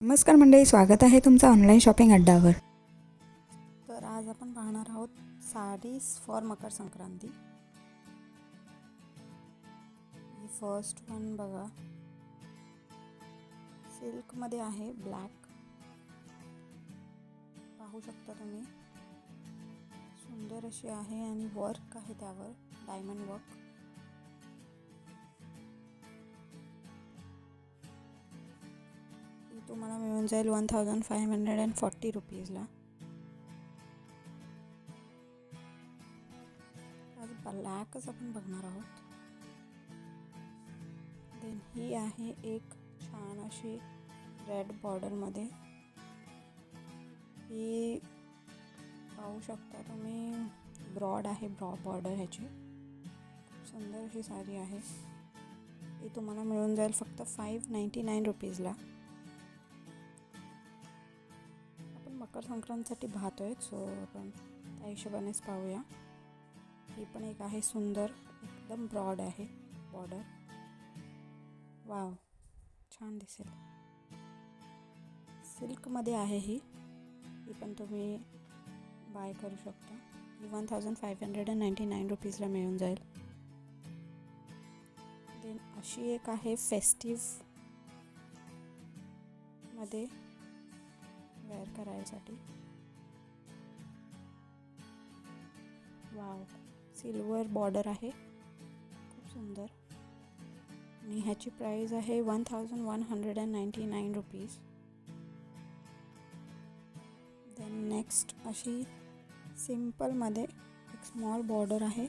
नमस्कार मंडळी, स्वागत आहे तुमचं ऑनलाईन शॉपिंग अड्डावर. तर आज आपण पाहणार आहोत sarees for Makar Sankranti. He first one बघा, सिल्कमध्ये आहे, ब्लॅक. पाहू शकता तुम्ही, सुंदर अशी आहे आणि वर्क आहे त्यावर, डायमंड वर्क. तुम्हाला मिळून जाईल 1540 रुपीजला. आज ब्लॅकच आपण बघणार आहोत. देन ही आहे एक छान अशी रेड बॉर्डरमध्ये. ही पाहू शकता तुम्ही, ब्रॉड आहे बॉर्डर ह्याची. खूप सुंदर अशी साडी आहे. ही तुम्हाला मिळून जाईल फक्त 599 रुपीजला. मकर संक्रांतीसाठी पाहतोय, सो आपण त्या हिशोबानेच पाहूया. ही पण एक आहे सुंदर, एकदम ब्रॉड आहे बॉर्डर. वाव, छान दिसेल. सिल्कमध्ये आहे ही पण तुम्ही बाय करू शकता. ही 1599 रुपीजला मिळून जाईल. देन अशी एक आहे फेस्टिव्ह मध्ये वेअर करायसाठी. वाव, सिल्वर बॉर्डर आहे, खूप सुंदर. आणि ह्याची प्राइस आहे 1199 रुपीज. देन नेक्स्ट अशी सिम्पलमध्ये एक स्मॉल बॉर्डर आहे.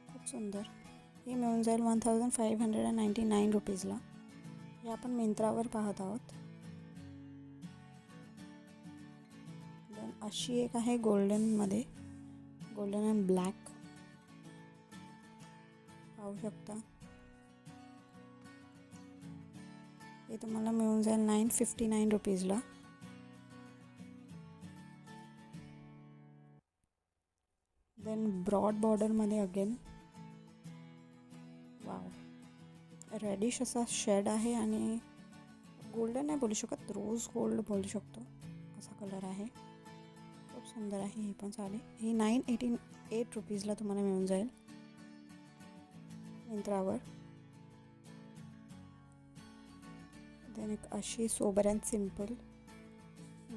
खूप सुंदर. ही मिळून जाईल 1599 रुपीजला. हे आपण मिंत्रावर पाहत आहोत. देन अशी एक आहे गोल्डनमध्ये, गोल्डन अँड ब्लॅक. पाहू शकता. हे तुम्हाला मिळून जाईल 959 रुपीजला. देन ब्रॉड बॉर्डरमध्ये अगेन, वाव, रेडिश असा शेड आहे आणि गोल्डन नाही बोलू शकत, रोज गोल्ड बोलू शकतो असा कलर आहे. खूप सुंदर आहे ही पण साडी. ही 988 रुपीजला तुम्हाला मिळून जाईल मिंत्रावर. देन एक अशी sober and simple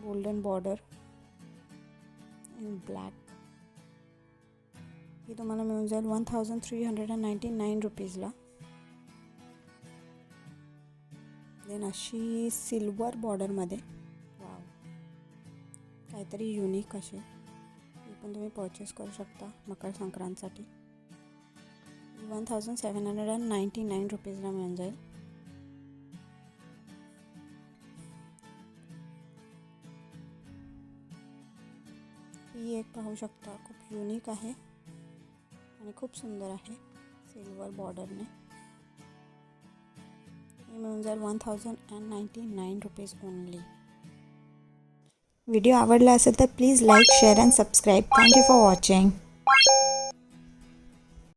golden border in black. ही तुम्हाला मिळून जाईल 1399 रुपीजला. देन अशी सिल्वर बॉर्डरमध्ये, वाव, काहीतरी युनिक असे. ही पण तुम्ही परचेस करू शकता मकर संक्रांतीसाठी. 1799 रुपीजला मिळून जाईल. ही एक पाहू शकता, खूप युनिक आहे आणि खूप सुंदर आहे सिल्वर बॉर्डरने. हे मिळून जाईल 1099 रुपीज ओनली. व्हिडिओ आवडला असेल तर please like, share and subscribe. Thank you for watching.